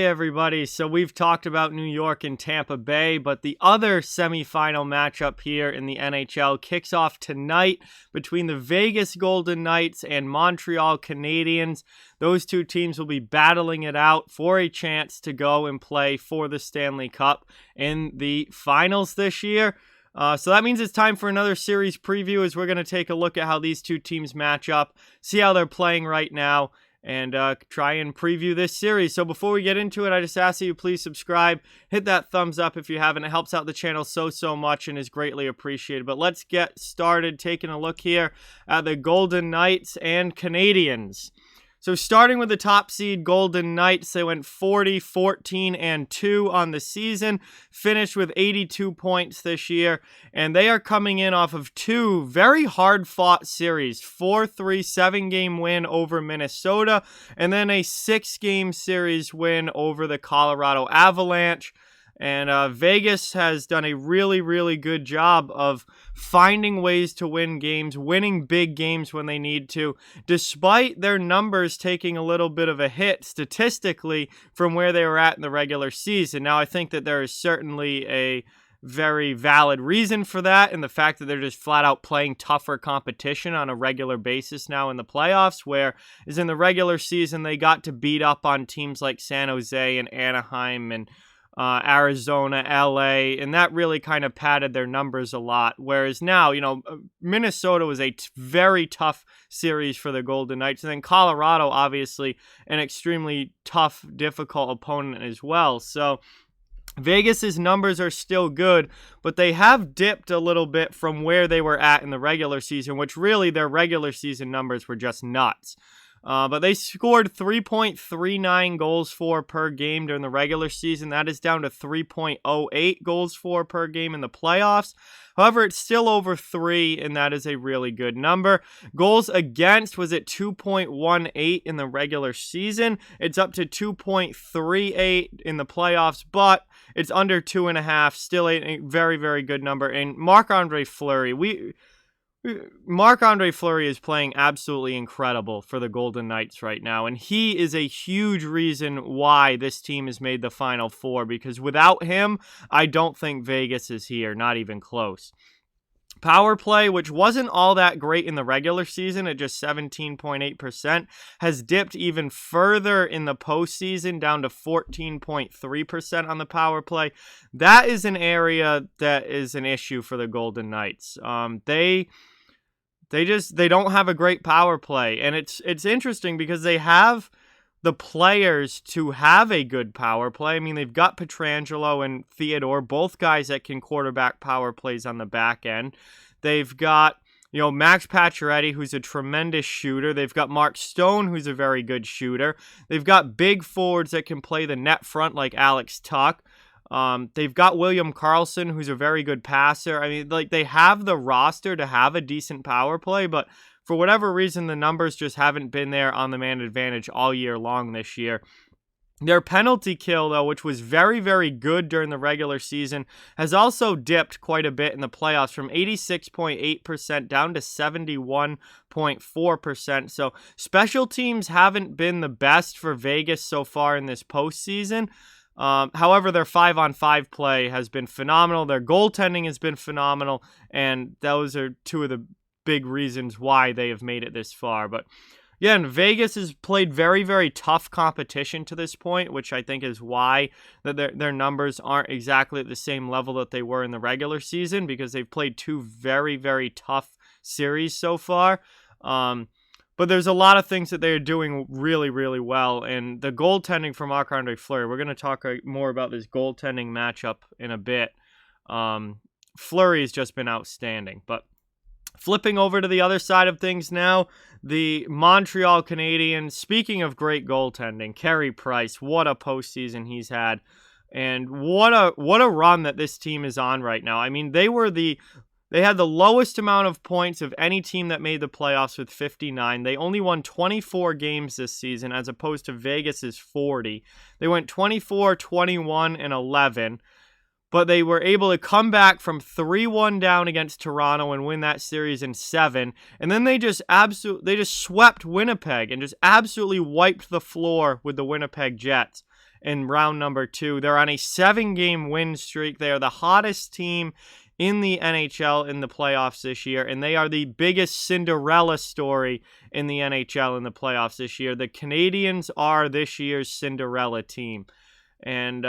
Hey everybody, so we've talked about New York and Tampa Bay, but the other semifinal matchup here in the NHL kicks off tonight between the Vegas Golden Knights and Montreal Canadiens. Those two teams will be battling it out for a chance to go and play for the Stanley Cup in the finals this year. So that means it's time for another series preview as we're going to take a look at how these two teams match up, see how they're playing right now, and try and preview this series. So before we get into it, I just ask that you please subscribe, hit that thumbs up if you haven't. It helps out the channel so much and is greatly appreciated. But let's get started taking a look here at the Golden Knights and Canadiens. So starting with the top seed Golden Knights, they went 40-14-2 on the season, finished with 82 points this year, and they are coming in off of two very hard-fought series, 4-3 7-game win over Minnesota, and then a 6-game series win over the Colorado Avalanche. And Vegas has done a really good job of finding ways to win games, winning big games when they need to, despite their numbers taking a little bit of a hit statistically from where they were at in the regular season. Now, I think that there is certainly a very valid reason for that, and the fact that they're just flat out playing tougher competition on a regular basis now in the playoffs, whereas in the regular season they got to beat up on teams like San Jose and Anaheim and Arizona, LA, and that really kind of padded their numbers a lot. Whereas now, Minnesota was a very tough series for the Golden Knights, and then Colorado, obviously, an extremely tough, difficult opponent as well. So Vegas's numbers are still good, but they have dipped a little bit from where they were at in the regular season, which really their regular season numbers were just nuts. But they scored 3.39 goals for per game during the regular season. That is down to 3.08 goals for per game in the playoffs. However, it's still over 3, and that is a really good number. Goals against was at 2.18 in the regular season. It's up to 2.38 in the playoffs, but it's under 2.5. Still a very good number. And Marc-Andre Fleury, Marc-Andre Fleury is playing absolutely incredible for the Golden Knights right now, and he is a huge reason why this team has made the Final Four, because without him, I don't think Vegas is here, not even close. Power play, which wasn't all that great in the regular season at just 17.8%, has dipped even further in the postseason down to 14.3% on the power play. That is an area that is an issue for the Golden Knights. They don't have a great power play, and it's interesting because they have the players to have a good power play. I mean, they've got Pietrangelo and Theodore, both guys that can quarterback power plays on the back end. They've got, Max Pacioretty, who's a tremendous shooter. They've got Mark Stone, who's a very good shooter. They've got big forwards that can play the net front like Alex Tuch. They've got William Karlsson, who's a very good passer. I mean, they have the roster to have a decent power play, but for whatever reason, the numbers just haven't been there on the man advantage all year long this year. Their penalty kill, though, which was very good during the regular season, has also dipped quite a bit in the playoffs from 86.8% down to 71.4%. So special teams haven't been the best for Vegas so far in this postseason. However, their 5-on-5 play has been phenomenal. Their goaltending has been phenomenal, and those are two of the big reasons why they have made it this far. But again, Vegas has played very tough competition to this point, which I think is why that their numbers aren't exactly at the same level that they were in the regular season, because they've played two very tough series so far. But there's a lot of things that they're doing really well, and the goaltending from Marc-Andre Fleury, we're going to talk more about this goaltending matchup in a bit. Fleury has just been outstanding. But flipping over to the other side of things now, the Montreal Canadiens, speaking of great goaltending, Carey Price, what a postseason he's had, and what a run that this team is on right now. I mean, they had the lowest amount of points of any team that made the playoffs with 59. They only won 24 games this season as opposed to Vegas's 40. They went 24, 21, and 11. But they were able to come back from 3-1 down against Toronto and win that series in 7. And then they just swept Winnipeg and just absolutely wiped the floor with the Winnipeg Jets. in round number 2. They're on a 7-game win streak. They are the hottest team in the NHL in the playoffs this year, and they are the biggest Cinderella story in the NHL in the playoffs this year. The Canadiens are this year's Cinderella team. And,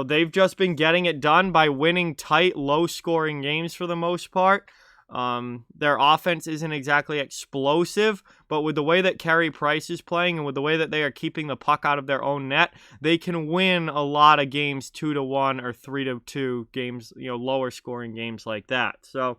they've just been getting it done by winning tight, low-scoring games for the most part. Their offense isn't exactly explosive, but with the way that Carey Price is playing and with the way that they are keeping the puck out of their own net, they can win a lot of games 2-1 or 3-2 games, lower scoring games like that. So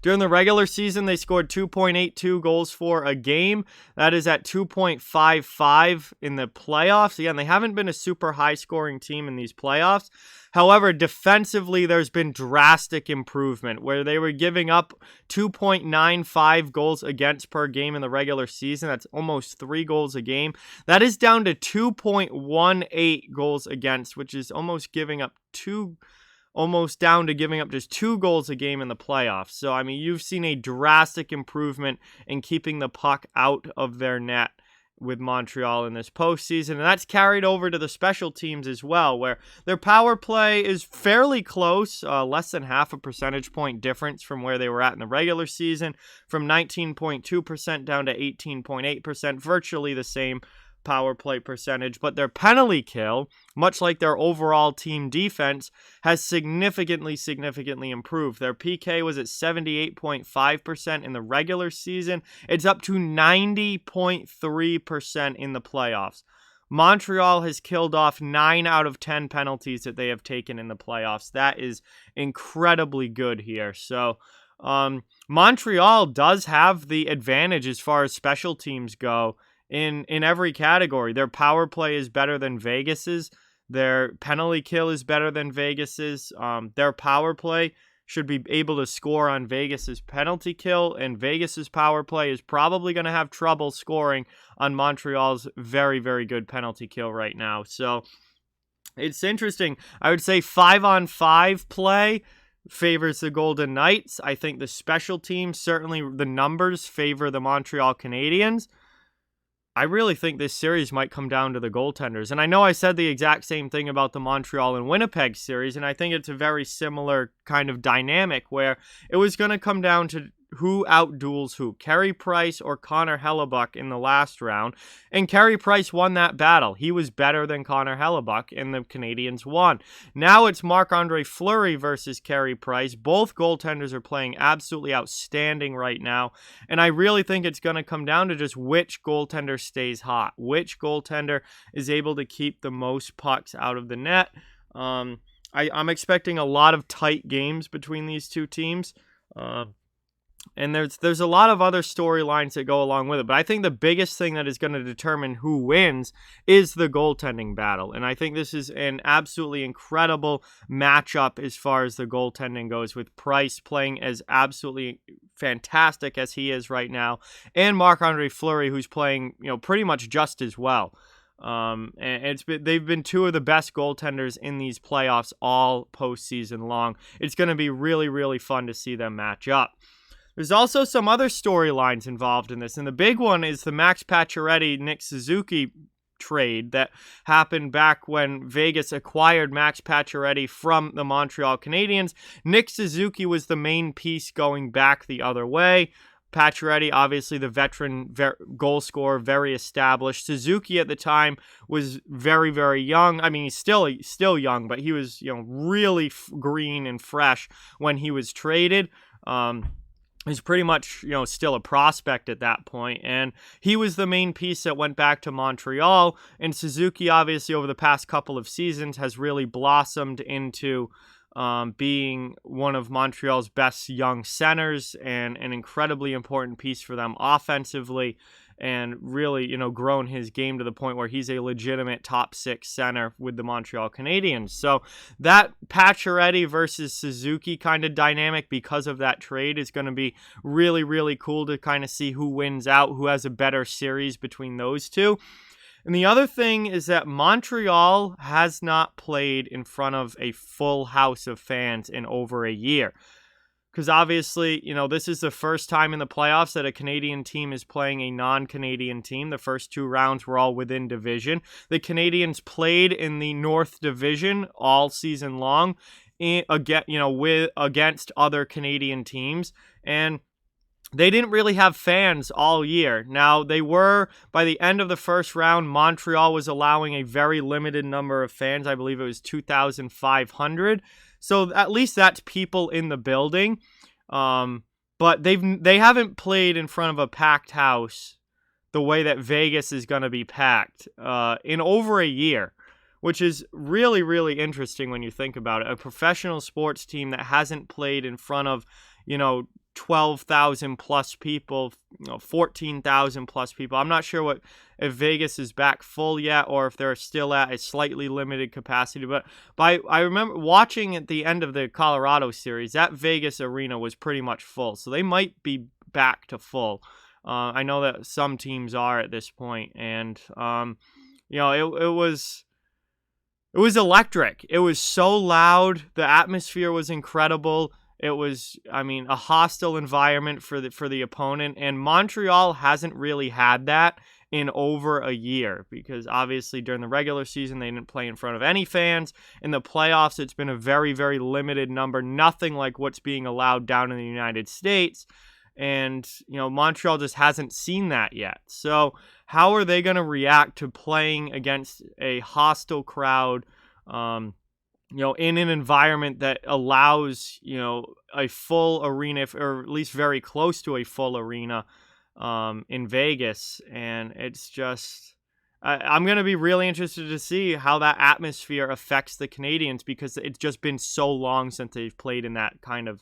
during the regular season, they scored 2.82 goals for a game. That is at 2.55 in the playoffs. Again, they haven't been a super high-scoring team in these playoffs. However, defensively, there's been drastic improvement where they were giving up 2.95 goals against per game in the regular season. That's almost 3 goals a game. That is down to 2.18 goals against, which is almost down to giving up just 2 goals a game in the playoffs. So, you've seen a drastic improvement in keeping the puck out of their net with Montreal in this postseason, and that's carried over to the special teams as well, where their power play is fairly close, less than half a percentage point difference from where they were at in the regular season, from 19.2% down to 18.8%, virtually the same power play percentage, but their penalty kill, much like their overall team defense, has significantly improved. Their PK was at 78.5% in the regular season. It's up to 90.3% in the playoffs. Montreal has killed off 9 out of 10 penalties that they have taken in the playoffs. That is incredibly good here. So, Montreal does have the advantage as far as special teams go in every category. Their power play is better than Vegas's. Their penalty kill is better than Vegas's. Their power play should be able to score on Vegas's penalty kill, and Vegas's power play is probably going to have trouble scoring on Montreal's very, very good penalty kill right now. So it's interesting. I would say 5-on-5 play favors the Golden Knights. I think the special teams, certainly the numbers, favor the Montreal Canadiens. I really think this series might come down to the goaltenders. And I know I said the exact same thing about the Montreal and Winnipeg series, and I think it's a very similar kind of dynamic where it was going to come down to who outduels who, Carey Price or Connor Hellebuyck in the last round. And Carey Price won that battle. He was better than Connor Hellebuyck, and the Canadiens won. Now it's Marc-Andre Fleury versus Carey Price. Both goaltenders are playing absolutely outstanding right now, and I really think it's going to come down to just which goaltender stays hot, which goaltender is able to keep the most pucks out of the net. I'm expecting a lot of tight games between these two teams. And there's a lot of other storylines that go along with it. But I think the biggest thing that is going to determine who wins is the goaltending battle. And I think this is an absolutely incredible matchup as far as the goaltending goes, with Price playing as absolutely fantastic as he is right now, and Marc-Andre Fleury, who's playing, pretty much just as well. And they've been two of the best goaltenders in these playoffs all postseason long. It's going to be really, really fun to see them match up. There's also some other storylines involved in this, and the big one is the Max Pacioretty-Nick Suzuki trade that happened back when Vegas acquired Max Pacioretty from the Montreal Canadiens. Nick Suzuki was the main piece going back the other way. Pacioretty, obviously the veteran goal scorer, very established. Suzuki at the time was very, very young. He's still young, but he was, really green and fresh when he was traded. He's pretty much, still a prospect at that point, and he was the main piece that went back to Montreal. And Suzuki, obviously, over the past couple of seasons, has really blossomed into being one of Montreal's best young centers and an incredibly important piece for them offensively, and really, grown his game to the point where he's a legitimate top 6 center with the Montreal Canadiens. So that Pacioretty versus Suzuki kind of dynamic because of that trade is going to be really, really cool to kind of see who wins out, who has a better series between those two. And the other thing is that Montreal has not played in front of a full house of fans in over a year. because obviously, this is the first time in the playoffs that a Canadian team is playing a non-Canadian team. The first 2 rounds were all within division. The Canadiens played in the North Division all season long, against other Canadian teams, and they didn't really have fans all year. Now, they were, by the end of the first round, Montreal was allowing a very limited number of fans. I believe it was 2,500. So at least that's people in the building. But they haven't played in front of a packed house the way that Vegas is going to be packed in over a year, which is really, really interesting when you think about it. A professional sports team that hasn't played in front of, 12,000 plus people, 14,000 plus people. I'm not sure if Vegas is back full yet or if they're still at a slightly limited capacity. But I remember watching at the end of the Colorado series, that Vegas arena was pretty much full. So they might be back to full. I know that some teams are at this point, and it was electric. It was so loud. The atmosphere was incredible. It was, a hostile environment for the opponent, and Montreal hasn't really had that in over a year, because obviously during the regular season they didn't play in front of any fans. In the playoffs, it's been a very, very limited number, nothing like what's being allowed down in the United States, and Montreal just hasn't seen that yet. So how are they going to react to playing against a hostile crowd? In an environment that allows, a full arena, or at least very close to a full arena in Vegas. And it's just, I'm going to be really interested to see how that atmosphere affects the Canadiens, because it's just been so long since they've played in that kind of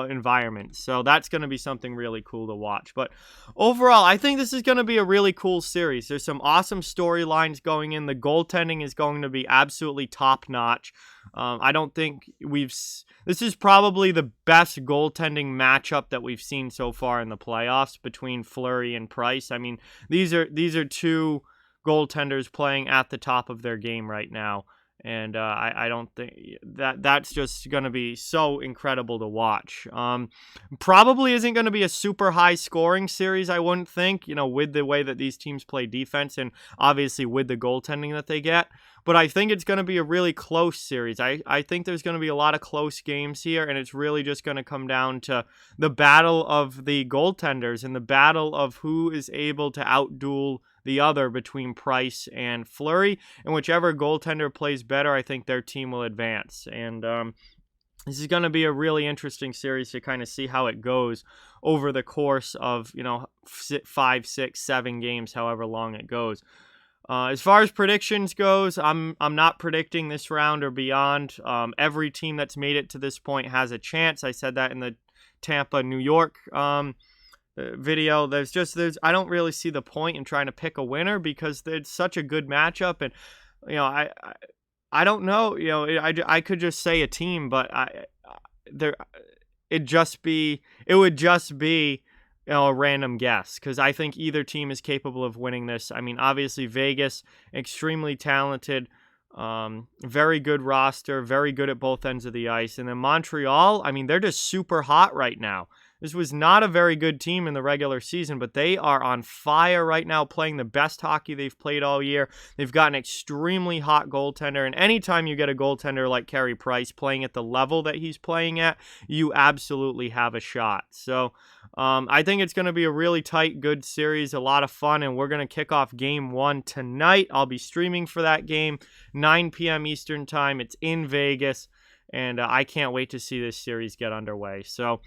environment. So that's going to be something really cool to watch. But overall, I think this is going to be a really cool series. There's some awesome storylines going in. The goaltending is going to be absolutely top-notch. I don't think this is probably the best goaltending matchup that we've seen so far in the playoffs between Fleury and Price. These are 2 goaltenders playing at the top of their game right now, and I don't think that's just going to be so incredible to watch. Probably isn't going to be a super high scoring series, I wouldn't think, with the way that these teams play defense and obviously with the goaltending that they get. But I think it's going to be a really close series. I think there's going to be a lot of close games here, and it's really just going to come down to the battle of the goaltenders and the battle of who is able to outduel the other between Price and Fleury. And whichever goaltender plays better, I think their team will advance. And this is going to be a really interesting series to kind of see how it goes over the course of, 5, 6, 7 games, however long it goes. As far as predictions goes, I'm not predicting this round or beyond. Every team that's made it to this point has a chance. I said that in the Tampa, New York video. I don't really see the point in trying to pick a winner, because it's such a good matchup, and I don't know. I could just say a team, but it would just be a random guess, because I think either team is capable of winning this. Obviously Vegas, extremely talented, very good roster, very good at both ends of the ice. And then Montreal, they're just super hot right now. This was not a very good team in the regular season, but they are on fire right now, playing the best hockey they've played all year. They've got an extremely hot goaltender, and anytime you get a goaltender like Carey Price playing at the level that he's playing at, you absolutely have a shot. So I think it's going to be a really tight, good series, a lot of fun, and we're going to kick off Game 1 tonight. I'll be streaming for that game, 9 p.m. Eastern Time. It's in Vegas, and I can't wait to see this series get underway. So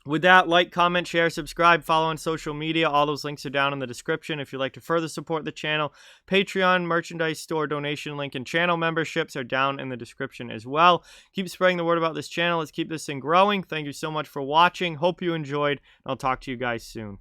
with that, like, comment, share, subscribe, follow on social media. All those links are down in the description if you'd like to further support the channel. Patreon, merchandise store, donation link, and channel memberships are down in the description as well. Keep spreading the word about this channel. Let's keep this thing growing. Thank you so much for watching. Hope you enjoyed. I'll talk to you guys soon.